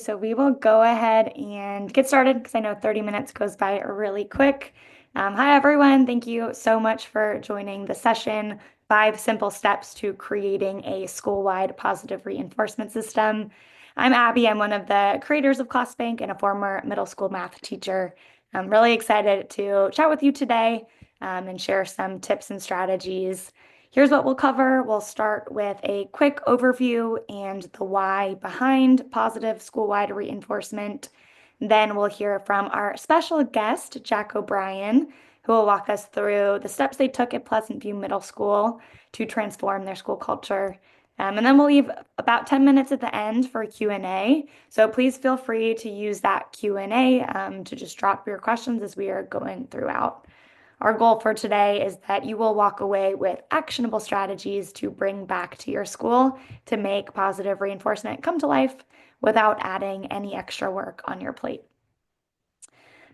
So we will go ahead and get started because I know 30 minutes goes by really quick. Hi, everyone. Thank you so much for joining the session, 5 Simple Steps to Creating a School-Wide Positive Reinforcement System. I'm Abby. I'm one of the creators of ClassBank and a former middle school math teacher. I'm really excited to chat with you today and share some tips and strategies. Here's what we'll cover. We'll start with a quick overview and the why behind positive school-wide reinforcement. Then we'll hear from our special guest, Jack Obrien, who will walk us through the steps they took at Pleasant View Middle School to transform their school culture. And then we'll leave about 10 minutes at the end for Q&A. So please feel free to use that Q&A to just drop your questions as we are going throughout. Our goal for today is that you will walk away with actionable strategies to bring back to your school to make positive reinforcement come to life without adding any extra work on your plate.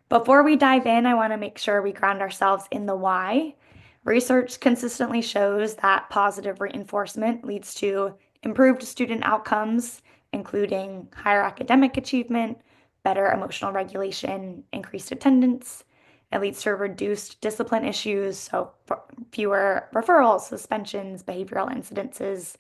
Before we dive in, I want to make sure we ground ourselves in the why. Research consistently shows that positive reinforcement leads to improved student outcomes, including higher academic achievement, better emotional regulation, increased attendance. It leads to reduced discipline issues, so fewer referrals, suspensions, behavioral incidences,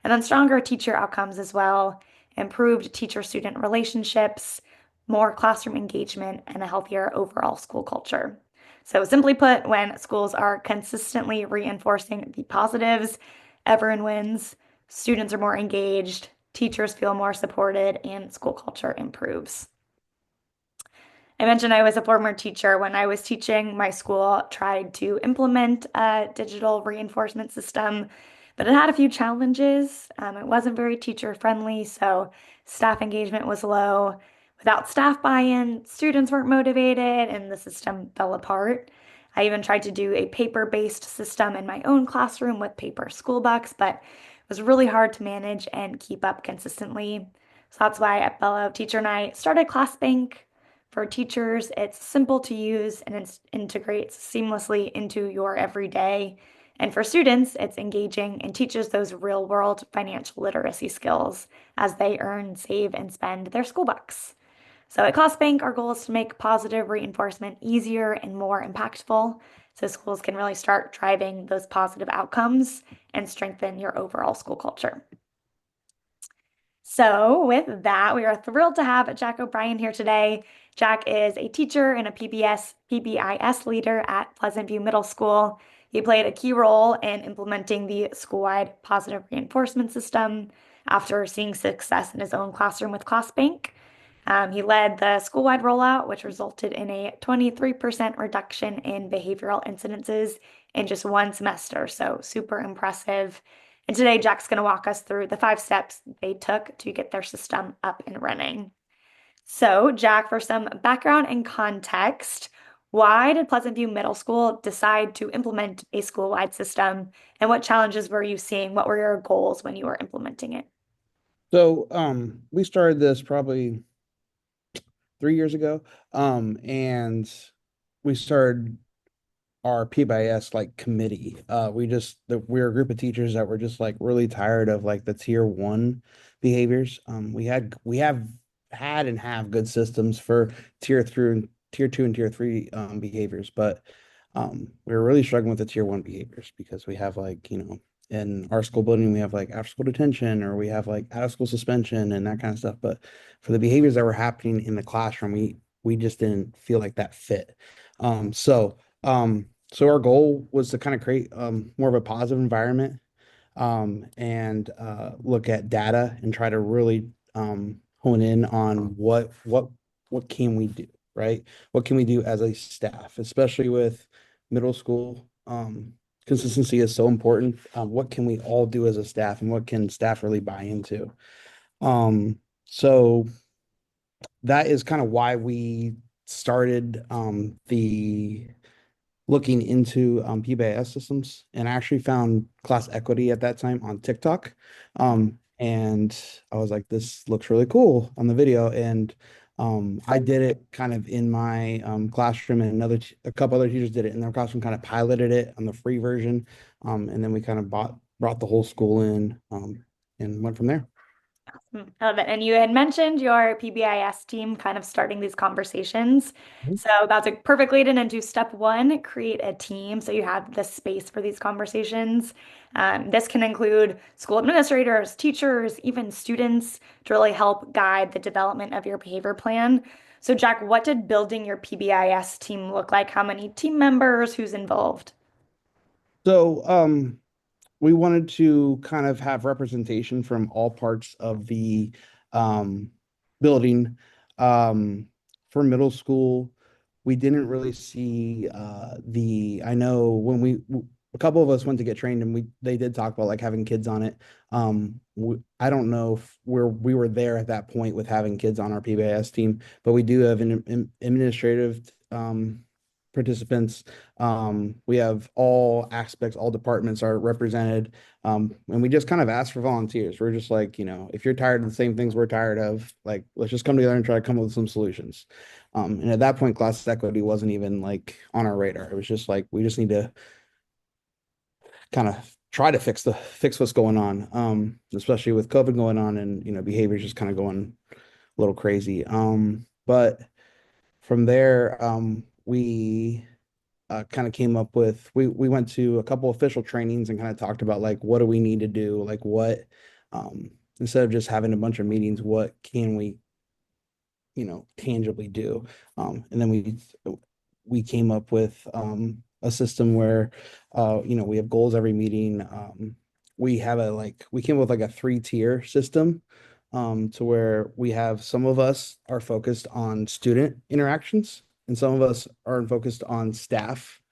and then stronger teacher outcomes as well, improved teacher-student relationships, more classroom engagement, and a healthier overall school culture. So simply put, when schools are consistently reinforcing the positives, everyone wins, students are more engaged, teachers feel more supported, and school culture improves. I mentioned I was a former teacher. When I was teaching, my school tried to implement a digital reinforcement system, but it had a few challenges. It wasn't very teacher friendly, so staff engagement was low. Without staff buy-in, students weren't motivated, and the system fell apart. I even tried to do a paper-based system in my own classroom with paper school bucks, but it was really hard to manage and keep up consistently. So that's why at fellow teacher and I started ClassBank. For teachers, it's simple to use and it integrates seamlessly into your everyday. And for students, it's engaging and teaches those real-world financial literacy skills as they earn, save, and spend their school bucks. So at ClassBank, our goal is to make positive reinforcement easier and more impactful so schools can really start driving those positive outcomes and strengthen your overall school culture. So with that, we are thrilled to have Jack Obrien here today. Jack is a teacher and a PBIS leader at Pleasant View Middle School. He played a key role in implementing the school-wide positive reinforcement system after seeing success in his own classroom with ClassBank. He led the school-wide rollout, which resulted in a 23% reduction in behavioral incidences in just one semester. So super impressive. And today, Jack's going to walk us through the 5 steps they took to get their system up and running. So, Jack, for some background and context, why did Pleasant View Middle School decide to implement a school-wide system? And what challenges were you seeing? What were your goals when you were implementing it? So we started this probably 3 years ago. And we started our PBIS committee. We're a group of teachers that were just like really tired of like the tier one behaviors. We have had and have good systems for tier two and tier three behaviors, but we were really struggling with the tier one behaviors because we have in our school building, we have like after school detention or we have like out of school suspension and that kind of stuff. But for the behaviors that were happening in the classroom, we just didn't feel like that fit. Um, so so our goal was to kind of create more of a positive environment and look at data and try to really hone in on what can we do, right? What can we do as a staff, especially with middle school? Consistency is so important. What can we all do as a staff, and what can staff really buy into? So that is kind of why we started the looking into PBIS systems, and I actually found class equity at that time on TikTok. And I was like, this looks really cool on the video. And I did it kind of in my classroom, and a couple other teachers did it in their classroom, kind of piloted it on the free version. And then we kind of brought the whole school in and went from there. I love it. And you had mentioned your PBIS team kind of starting these conversations. So that's a perfect lead in into step one, create a team so you have the space for these conversations. This can include school administrators, teachers, even students to really help guide the development of your behavior plan. So, Jack, what did building your PBIS team look like? How many team members? Who's involved? So, we wanted to kind of have representation from all parts of the um, building. Um, for middle school, we didn't really see I know when a couple of us went to get trained and they did talk about like having kids on it. I don't know if we were there at that point with having kids on our PBIS team, but we do have an administrative participants. We have all aspects, all departments are represented. And we just kind of ask for volunteers. We're just like, if you're tired of the same things we're tired of, like, let's just come together and try to come up with some solutions. And at that point, class equity wasn't even like on our radar. It was just like, we just need to kind of try to fix what's going on. Especially with COVID going on and, behavior just kind of going a little crazy. But from there, we kind of came up with we went to a couple official trainings and kind of talked about like what do we need to do, like what instead of just having a bunch of meetings, what can we tangibly do. And then we came up with a system where we have goals every meeting. We came up with like a three-tier system, to where we have some of us are focused on student interactions and some of us are focused on staff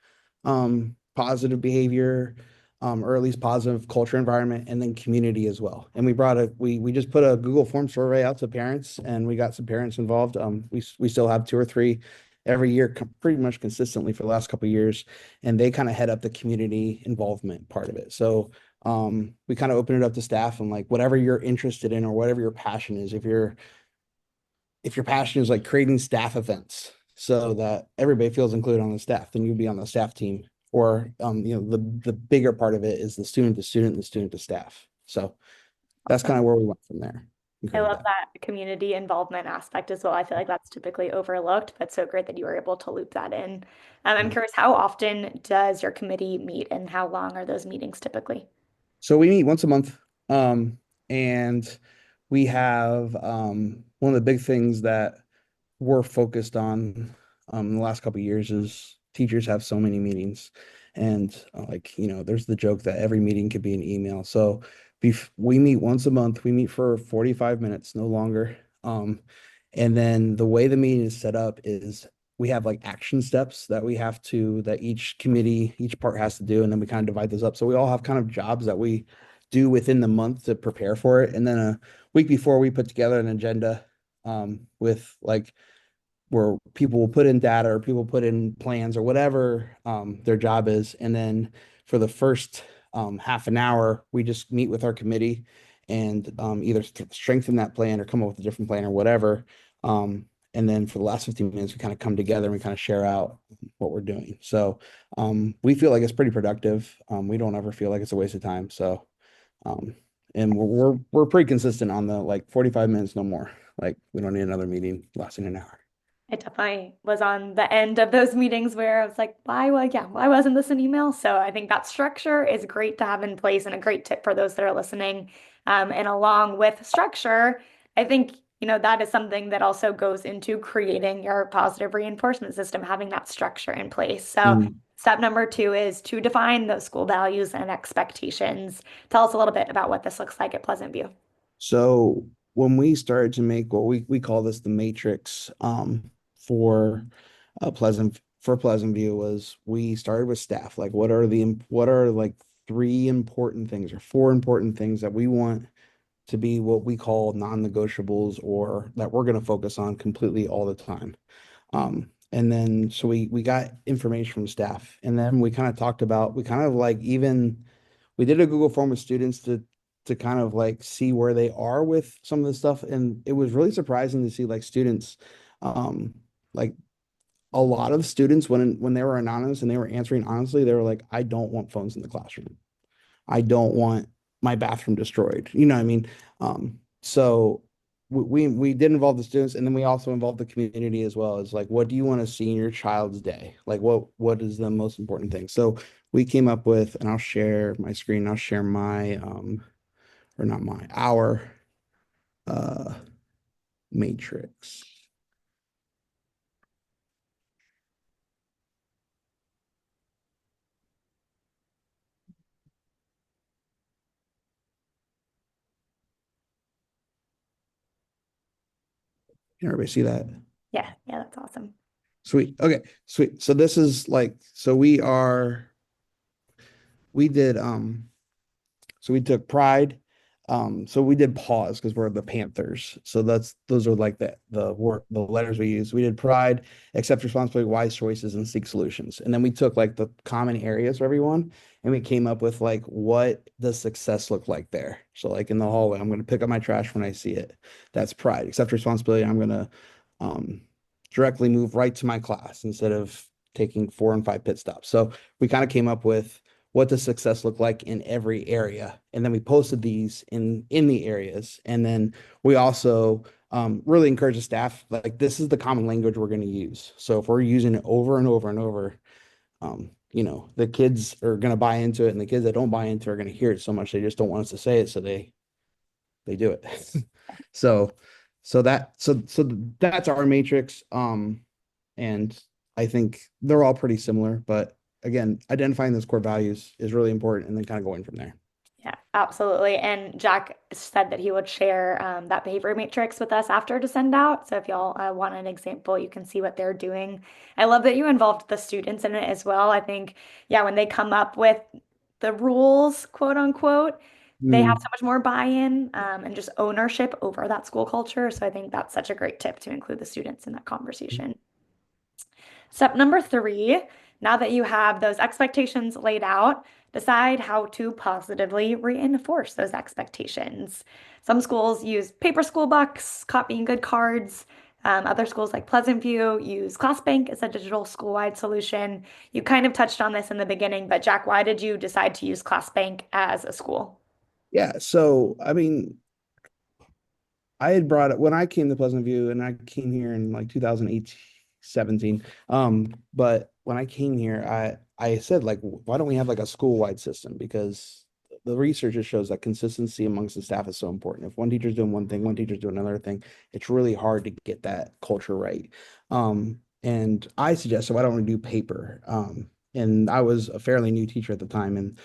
positive behavior, or at least positive culture environment, and then community as well. And we just put a Google form survey out to parents, and we got some parents involved. We still have two or three every year, pretty much consistently for the last couple of years, and they kind of head up the community involvement part of it. So we kind of open it up to staff and like whatever you're interested in or whatever your passion is. If your passion is like creating staff events so that everybody feels included on the staff, then you'll be on the staff team. Or the bigger part of it is the student to student, the student to staff. So that's kind Awesome. of where we went from there and I created love that. that community involvement aspect as well. I feel like that's typically overlooked, but so great that you were able to loop that in. I'm Yeah. curious, how often does your committee meet and how long are those meetings typically? So we meet once a month. And we have one of the big things that we're focused on in the last couple of years is teachers have so many meetings, and like there's the joke that every meeting could be an email. So we meet once a month. We meet for 45 minutes, no longer. And then the way the meeting is set up is we have like action steps that each part has to do, and then we kind of divide those up. So we all have kind of jobs that we do within the month to prepare for it, and then a week before we put together an agenda with like where people will put in data or people put in plans or whatever their job is. And then for the first half an hour, we just meet with our committee and either strengthen that plan or come up with a different plan or whatever. And then for the last 15 minutes, we kind of come together and we kind of share out what we're doing. So we feel like it's pretty productive. We don't ever feel like it's a waste of time. So um, and we're pretty consistent on the like 45 minutes, no more. Like we don't need another meeting lasting an hour. I definitely was on the end of those meetings where I was like, why wasn't this an email? So I think that structure is great to have in place and a great tip for those that are listening. And along with structure, I think, that is something that also goes into creating your positive reinforcement system, having that structure in place. So Mm. step number two is to define those school values and expectations. Tell us a little bit about what this looks like at Pleasant View. So when we started to make what we call this the matrix for Pleasant View was we started with staff. Like what are like three important things or four important things that we want to be what we call non-negotiables or that we're going to focus on completely all the time. And then so we got information from staff, and then we kind of talked about we kind of like even we did a Google form with students to kind of like see where they are with some of the stuff, and it was really surprising to see like students, like a lot of students when they were anonymous and they were answering honestly, they were like, I don't want phones in the classroom. I don't want my bathroom destroyed. You know what I mean? So we did involve the students, and then we also involved the community as well. As like, what do you want to see in your child's day? Like, what is the most important thing? So we came up with, and I'll share my screen. I'll share my or not my, our uh matrix. Can everybody see that? Yeah, yeah, that's awesome. Sweet. Okay, sweet. So this is like, so we did so we took pride. So we did pause because we're the Panthers. So those are like the letters we use. We did pride, accept responsibility, wise choices, and seek solutions. And then we took like the common areas for everyone, and we came up with like what does success look like there. So like in the hallway, I'm gonna pick up my trash when I see it. That's pride. Accept responsibility. I'm gonna um directly move right to my class instead of taking 4 and 5 pit stops. So we kind of came up with what does success look like in every area, and then we posted these in the areas. And then we also really encourage the staff, like, this is the common language we're going to use. So if we're using it over and over and over, the kids are going to buy into it, and the kids that don't buy into it are going to hear it so much they just don't want us to say it, so they do it. so so that's our matrix. And I think they're all pretty similar, but again, identifying those core values is really important, and then kind of going from there. Yeah, absolutely. And Jack said that he would share that behavior matrix with us after to send out. So if y'all want an example, you can see what they're doing. I love that you involved the students in it as well. I think, yeah, when they come up with the rules, quote unquote, they have Mm, so much more buy-in and just ownership over that school culture. So I think that's such a great tip to include the students in that conversation. Step number three, now that you have those expectations laid out, decide how to positively reinforce those expectations. Some schools use paper school bucks, copying good cards. Other schools like Pleasant View use ClassBank as a digital school-wide solution. You kind of touched on this in the beginning, but Jack, why did you decide to use ClassBank as a school? yeah. So, I mean, I had brought it when I came to Pleasant View, and I came here in like 2018, 17. But when I came here, I said, like, why don't we have like a school-wide system? Because the research just shows that consistency amongst the staff is so important. If one teacher's doing one thing, one teacher's doing another thing, it's really hard to get that culture right. And I suggested, why don't we do paper? And I was a fairly new teacher at the time, and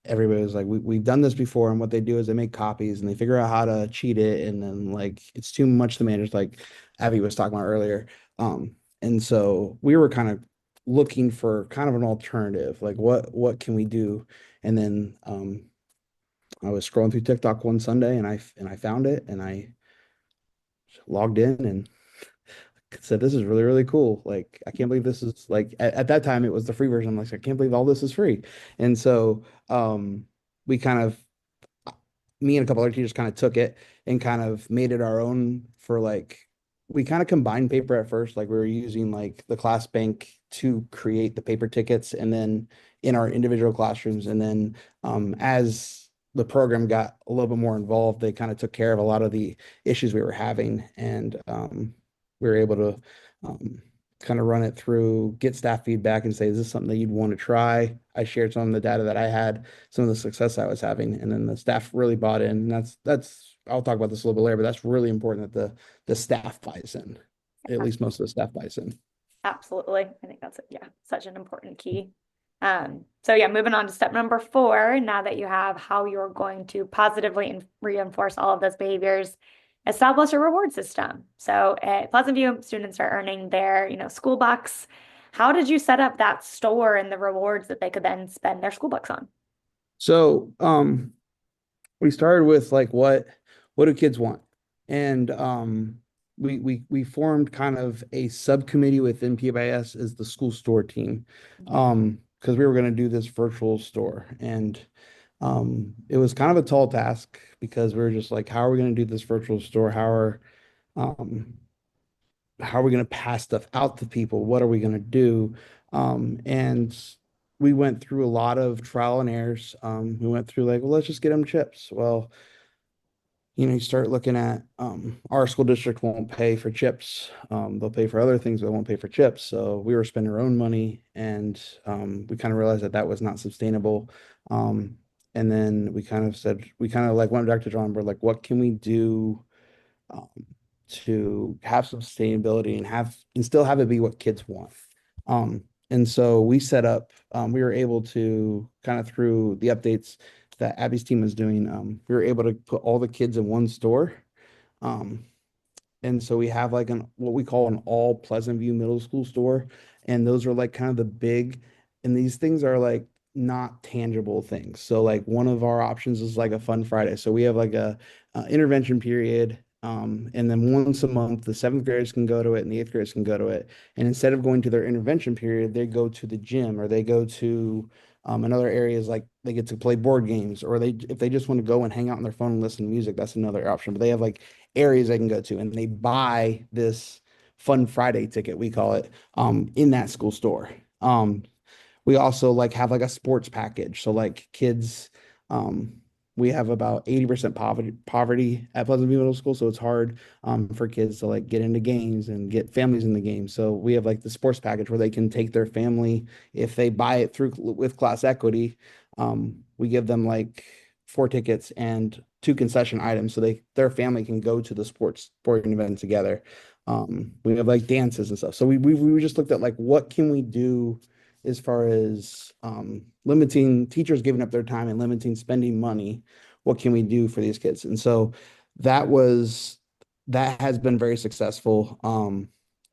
everybody was like, we've done this before. And what they do is they make copies and they figure out how to cheat it. And then, like, it's too much to manage, like Abby was talking about earlier. And so we were kind of looking for kind of an alternative, like what can we do? And then I was scrolling through TikTok one Sunday, and I found it, and I logged in and said, this is really, really cool. Like, I can't believe this is, like, at that time it was the free version. I'm like, I can't believe all this is free. And so we kind of, me and a couple other teachers kind of took it and kind of made it our own. For like, we kind of combined paper at first. Like, we were using like the class bank to create the paper tickets, and then in our individual classrooms. And then as the program got a little bit more involved, they kind of took care of a lot of the issues we were having. And we were able to kind of run it through, get staff feedback, and say, is this something that you'd want to try? I shared some of the data that I had, some of the success I was having, and then the staff really bought in. And that's I'll talk about this a little bit later, but that's really important that the staff buys in. At least most of the staff buys in. Absolutely. I think that's, yeah, such an important key. So yeah, moving on to step number four, now that you have how you're going to positively reinforce all of those behaviors, establish a reward system. So at Pleasant View, students are earning their, school bucks. How did you set up that store and the rewards that they could then spend their school bucks on? So we started with like what do kids want? And we formed kind of a subcommittee within PBIS as the school store team. Because we were going to do this virtual store. And it was kind of a tall task, because we were just like, how are we going to do this virtual store? Um how are we going to pass stuff out to people? What are we going to do? And we went through a lot of trial and errors. We went through like, well, let's just get them chips. Well, You start looking at our school district won't pay for chips. They'll pay for other things, but they won't pay for chips. So we were spending our own money, and we kind of realized that that was not sustainable. And then we kind of like went back to drawing board, like what can we do um, to have some sustainability and still have it be what kids want. And so we set up, we were able to kind of through the updates that Abby's team was doing, we were able to put all the kids in one store. Um, and so we have like an what we call an all Pleasant View Middle School store. And those are like kind of the big, and these things are like not tangible things. So like one of our options is like a fun Friday. So we have like a intervention period. And then once a month, the seventh graders can go to it and the eighth graders can go to it. And instead of going to their intervention period, they go to the gym or they go to another areas like they get to play board games or they if they just want to go and hang out on their phone and listen to music, that's another option. But they have like areas they can go to and they buy this Fun Friday ticket, we call it, in that school store. We also like have like a sports package. So like kids, um, we have about 80% poverty at Pleasant View Middle School. So it's hard for kids to like get into games and get families in the game. So we have like the sports package where they can take their family if they buy it through with class equity. We give them like four tickets and two concession items so their family can go to the sporting event together. We have like dances and stuff. So we just looked at like what can we do as far as limiting teachers giving up their time and limiting spending money. What can we do for these kids? And so that was that has been very successful.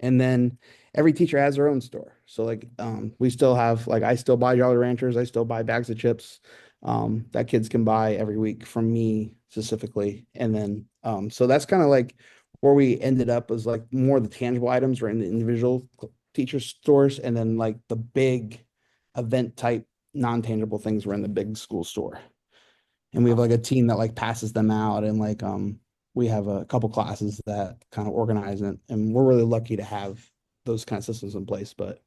And then every teacher has their own store. So like we still have like I still buy Jolly Ranchers, I still buy bags of chips that kids can buy every week from me specifically. And then so that's kind of like where we ended up was like more of the tangible items were in the individual teacher stores, and then like the big event type non-tangible things were in the big school store. And we have like a team that like passes them out, and like we have a couple classes that kind of organize it, and we're really lucky to have those kind of systems in place. But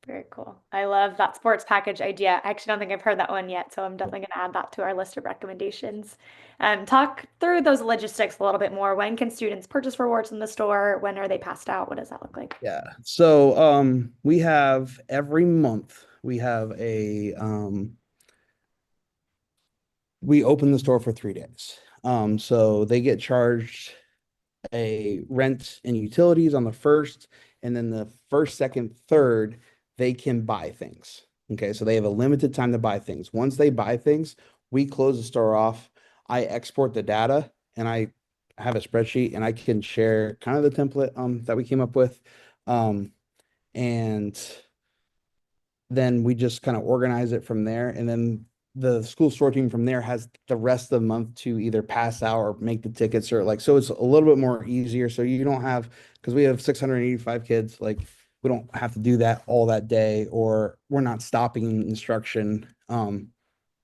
Very cool. I love that sports package idea. I actually don't think I've heard that one yet, so I'm definitely going to add that to our list of recommendations. Talk through those logistics a little bit more. When can students purchase rewards in the store? When are they passed out? What does that look like? yeah, so we have every month we have a we open the store for 3 days. So they get charged a rent and utilities on the first, and then the first, second, third, they can buy things. Okay, so they have a limited time to buy things. Once they buy things, we close the store off. I export the data and I have a spreadsheet and I can share kind of the template that we came up with. And then we just kind of organize it from there. And then the school store team from there has the rest of the month to either pass out or make the tickets or like, so it's a little bit more easier. So you don't have, because we have 685 kids, like we don't have to do that all that day, or we're not stopping instruction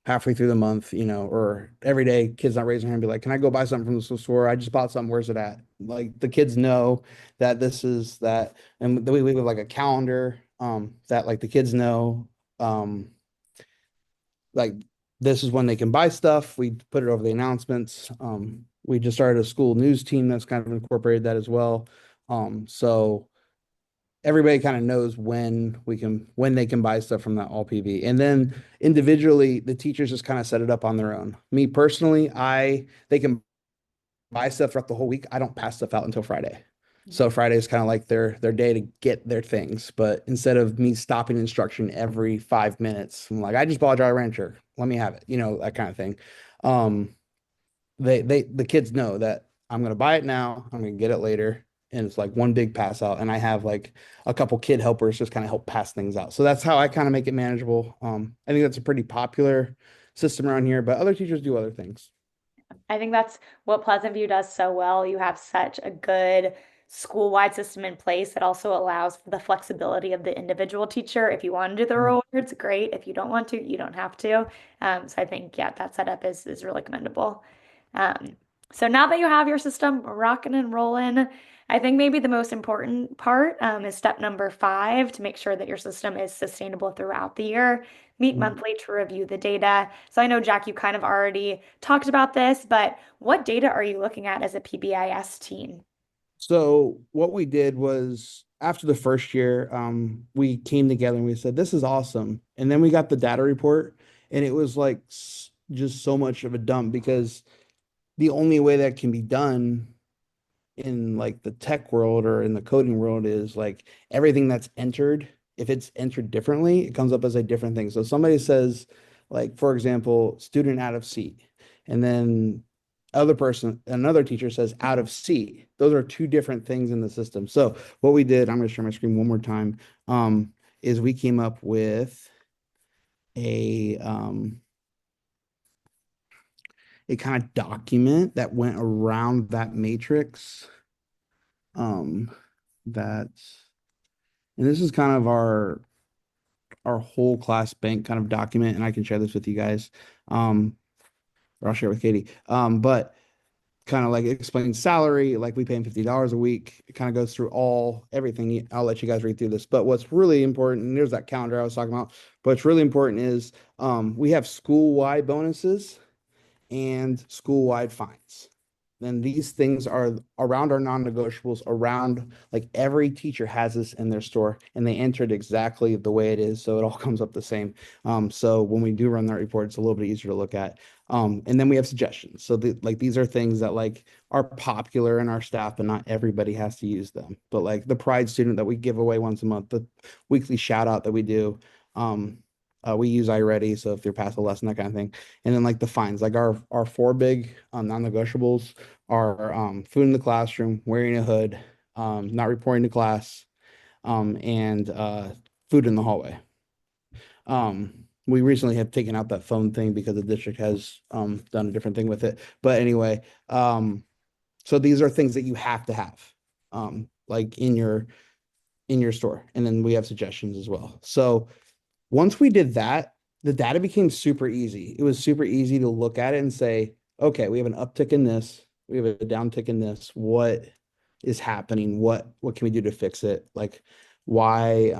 halfway through the month, or every day kids not raising their hand and be like, can I go buy something from the store? I just bought something. Where's it at? Like the kids know that this is that. And then we have like a calendar that like the kids know like this is when they can buy stuff. We put it over the announcements. We just started a school news team that's kind of incorporated that as well. So everybody kind of knows when they can buy stuff from that all PV. And then individually, the teachers just kind of set it up on their own. Me personally, they can buy stuff throughout the whole week. I don't pass stuff out until Friday. So Friday is kind of like their day to get their things. But instead of me stopping instruction every 5 minutes, I'm like, I just bought a Jolly Rancher. Let me have it, that kind of thing. Um, the kids know that I'm gonna buy it now, I'm gonna get it later. And it's like one big pass out. And I have like a couple kid helpers just kind of help pass things out. So that's how I kind of make it manageable. I think that's a pretty popular system around here, but other teachers do other things. I think that's what Pleasant View does so well. You have such a good school-wide system in place that also allows for the flexibility of the individual teacher. If you want to do the rewards, great. If you don't want to, you don't have to. So I think, yeah, that setup is really commendable. Um, so now that you have your system rocking and rolling, I think maybe the most important part is step number 5 to make sure that your system is sustainable throughout the year. Meet Mhm. monthly to review the data. So I know, Jack, you kind of already talked about this, but what data are you looking at as a PBIS team? So what we did was after the first year, we came together and we said, this is awesome. And then we got the data report, and it was like just so much of a dump because the only way that can be done in like the tech world or in the coding world is like everything that's entered, if it's entered differently, it comes up as a different thing. So somebody says, like, for example, student out of seat, and then another teacher says out of seat. Those are two different things in the system. So what we did, I'm going to share my screen one more time, is we came up with a a kind of document that went around that matrix. Um, that And this is kind of our whole class bank kind of document, and I can share this with you guys. Or I'll share it with Katie. But kind of like it explains salary, like we pay him $50 a week. It kind of goes through everything. I'll let you guys read through this. But what's really important, and there's that calendar I was talking about. What's really important is we have school-wide bonuses and school-wide fines. Then these things are around our non-negotiables, around like every teacher has this in their store and they enter it exactly the way it is. So it all comes up the same. So when we do run that report, it's a little bit easier to look at. And then we have suggestions. So like these are things that like are popular in our staff, but not everybody has to use them. But like the Pride student that we give away once a month, the weekly shout out that we do, we use iReady. So if they're past a lesson, that kind of thing. And then like the fines, like our four big non-negotiables are food in the classroom, wearing a hood, not reporting to class, and food in the hallway. We recently have taken out that phone thing because the district has done a different thing with it. But anyway, so these are things that you have to have, like in your store, and then we have suggestions as well. So once we did that, the data became super easy. It was super easy to look at it and say, okay, we have an uptick in this, we have a downtick in this. What is happening? What can we do to fix it? Like why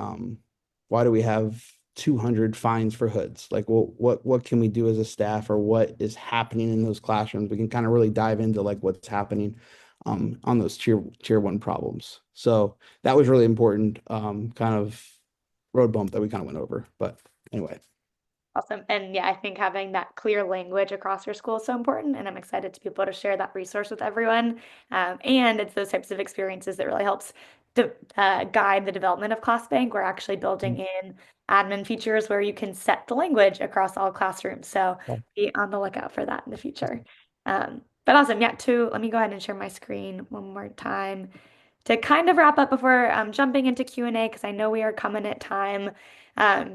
do we have 200 fines for hoods? Like, well, what can we do as a staff, or what is happening in those classrooms? We can kind of really dive into like what's happening on those tier one problems. So that was really important, kind of road bump that we kind of went over. But anyway. Awesome. And yeah, I think having that clear language across your school is so important. And I'm excited to be able to share that resource with everyone. And it's those types of experiences that really helps guide the development of ClassBank. We're actually building in admin features where you can set the language across all classrooms. So be on the lookout for that in the future. But awesome. Yeah, let me go ahead and share my screen one more time to kind of wrap up before jumping into Q&A, because I know we are coming at time.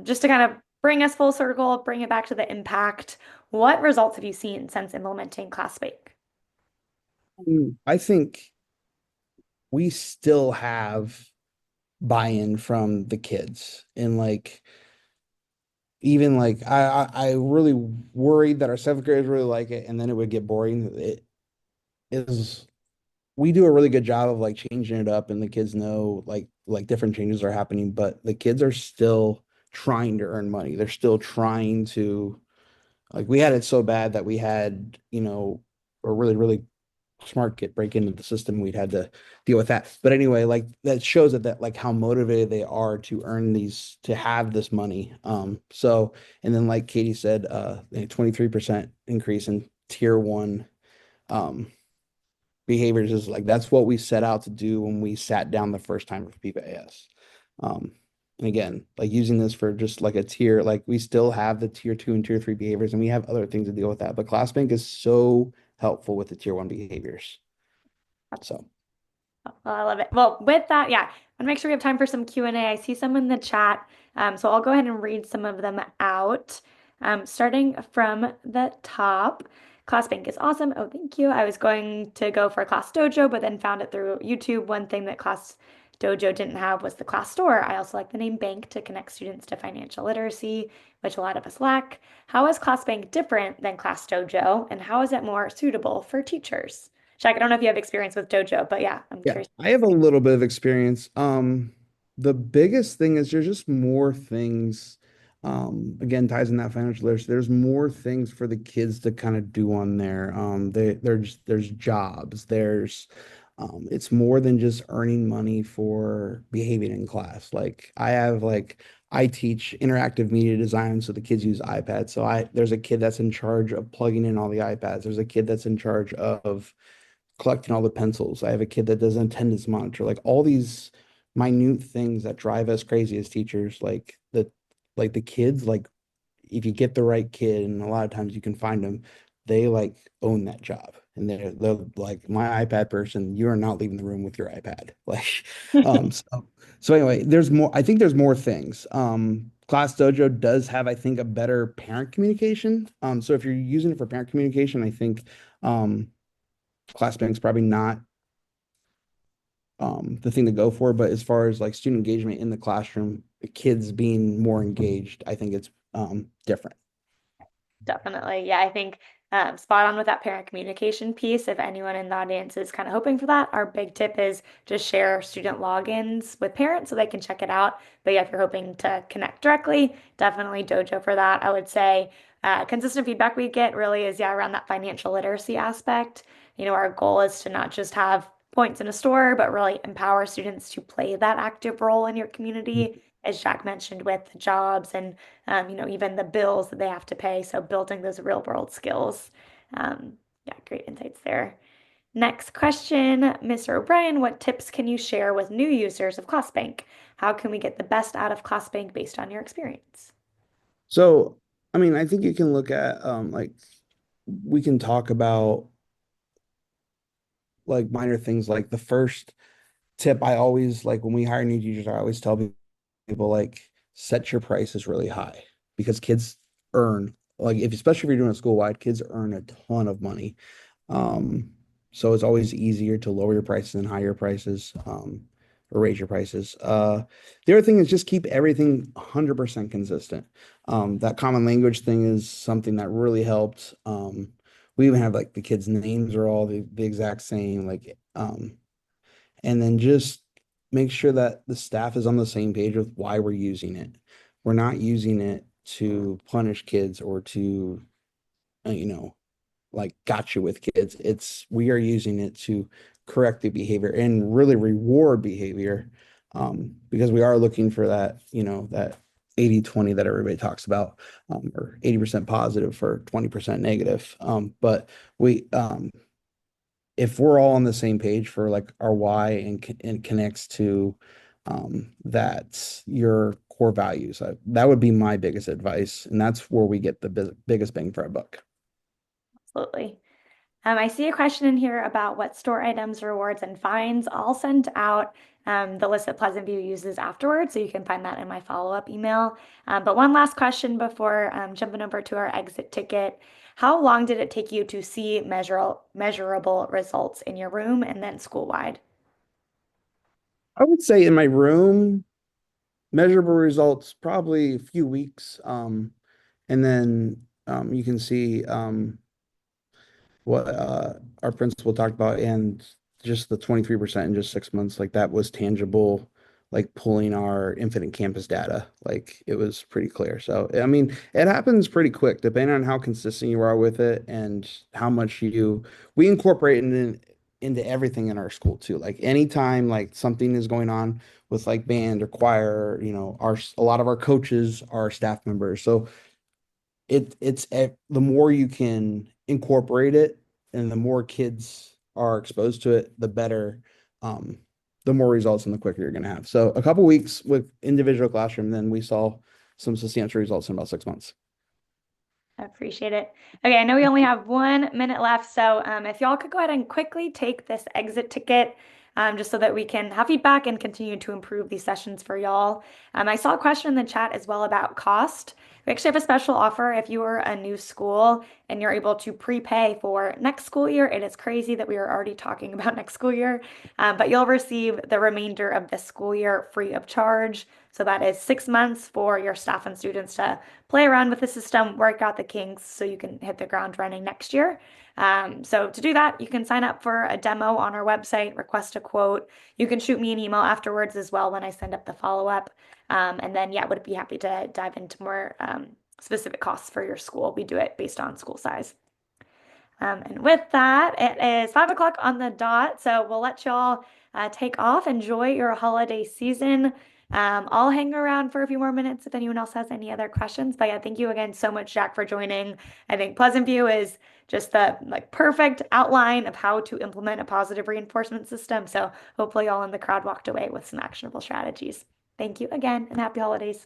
Just to kind of bring us full circle, bring it back to the impact. What results have you seen since implementing ClassBank? I think we still have buy-in from the kids, and like even like I really worried that our seventh graders really like it and then it would get boring. It is We do a really good job of like changing it up, and the kids know like different changes are happening, but the kids are still trying to earn money. They're still trying to, like, we had it so bad that we had, a really smart kid break into the system. We'd had to deal with that. But anyway, like that shows that like how motivated they are to earn these, to have this money. So, and then like Katie said, a 23% increase in tier one um behaviors is like that's what we set out to do when we sat down the first time for PBIS. And again, like using this for just like a tier, like we still have the tier two and tier three behaviors, and we have other things to deal with that. But ClassBank is so helpful with the tier one behaviors. So Well, I love it. Well, with that, yeah, I want to make sure we have time for some Q&A. I see some in the chat, so I'll go ahead and read some of them out. Starting from the top, ClassBank is awesome. Oh, thank you. I was going to go for Class Dojo, but then found it through YouTube. One thing that Class Dojo didn't have was the class store. I also like the name bank to connect students to financial literacy, which a lot of us lack. How is ClassBank different than Class Dojo, and how is it more suitable for teachers? Jack, I don't know if you have experience with Dojo, but yeah, I'm Yeah, curious. I have a little bit of experience. The biggest thing is there's just more things. Again, ties in that financial literacy. There's more things for the kids to kind of do on there. There's jobs. It's more than just earning money for behaving in class. I teach interactive media design, so the kids use iPads. There's a kid that's in charge of plugging in all the iPads. There's a kid that's in charge of collecting all the pencils. I have a kid that does an attendance monitor, like all these minute things that drive us crazy as teachers. The kids, like if you get the right kid, and a lot of times you can find them, they like own that job. And they're like my iPad person, you are not leaving the room with your iPad. Um, so, so anyway, there's more, I think there's more things. Class Dojo does have, I think, a better parent communication. So if you're using it for parent communication, I think um Class Bank's probably not the thing to go for. But as far as like student engagement in the classroom, the kids being more engaged, I think it's different. Definitely. Yeah, I think spot on with that parent communication piece. If anyone in the audience is kind of hoping for that, our big tip is just share student logins with parents so they can check it out. But yeah, if you're hoping to connect directly, definitely Dojo for that. I would say consistent feedback we get really is, yeah, around that financial literacy aspect. Our goal is to not just have points in a store, but really empower students to play that active role in your community, as Jack mentioned, with the jobs and even the bills that they have to pay. So building those real world skills. Um, yeah, great insights there. Next question, Mr. O'Brien, what tips can you share with new users of ClassBank? How can we get the best out of ClassBank based on your experience? So, I mean, I think you can look at we can talk about like minor things like the first tip I always like when we hire new teachers, I always tell people like set your prices really high because kids earn like if especially if you're doing it school wide, kids earn a ton of money. Um, so it's always easier to lower your prices than higher prices, or raise your prices. The other thing is just keep everything 100% consistent. That common language thing is something that really helped. We even have like the kids' names are all the exact same, and then just make sure that the staff is on the same page with why we're using it. We're not using it to punish kids or to, uh, you know, like gotcha with kids. We are using it to correct the behavior and really reward behavior, because we are looking for that, that 80/20 that everybody talks about, or 80% positive for 20% negative. But we, if we're all on the same page for like our why and connects to that's your core values, that would be my biggest advice. And that's where we get the biggest bang for our buck. Absolutely. I see a question in here about what store items, rewards, and fines. I'll send out the list that Pleasant View uses afterwards, so you can find that in my follow-up email. But one last question before jumping over to our exit ticket. How long did it take you to see measurable results in your room and then school-wide? I would say in my room, measurable results, probably a few weeks. And then you can see what our principal talked about, and just the 23% in just 6 months, like that was tangible, like pulling our Infinite Campus data, like it was pretty clear. So, I mean, it happens pretty quick depending on how consistent you are with it and how much we incorporate into everything in our school too. Like anytime like something is going on with like band or choir, a lot of our coaches are staff members. So the more you can incorporate it and the more kids are exposed to it, the better, um, the more results and the quicker you're going to have. So a couple weeks with individual classroom, then we saw some substantial results in about 6 months. I appreciate it. Okay, I know we only have 1 minute left, so if y'all could go ahead and quickly take this exit ticket, just so that we can have feedback and continue to improve these sessions for y'all. I saw a question in the chat as well about cost. We actually have a special offer if you are a new school and you're able to prepay for next school year. It is crazy that we are already talking about next school year, but you'll receive the remainder of this school year free of charge. So that is 6 months for your staff and students to play around with the system, work out the kinks so you can hit the ground running next year. So to do that, you can sign up for a demo on our website, request a quote. You can shoot me an email afterwards as well when I send up the follow-up. And then, yeah, would be happy to dive into more specific costs for your school. We do it based on school size. And with that, it is 5 o'clock on the dot. So we'll let y'all take off. Enjoy your holiday season. I'll hang around for a few more minutes if anyone else has any other questions. But yeah, thank you again so much, Jack, for joining. I think Pleasant View is just the perfect outline of how to implement a positive reinforcement system. So hopefully y'all in the crowd walked away with some actionable strategies. Thank you again and happy holidays.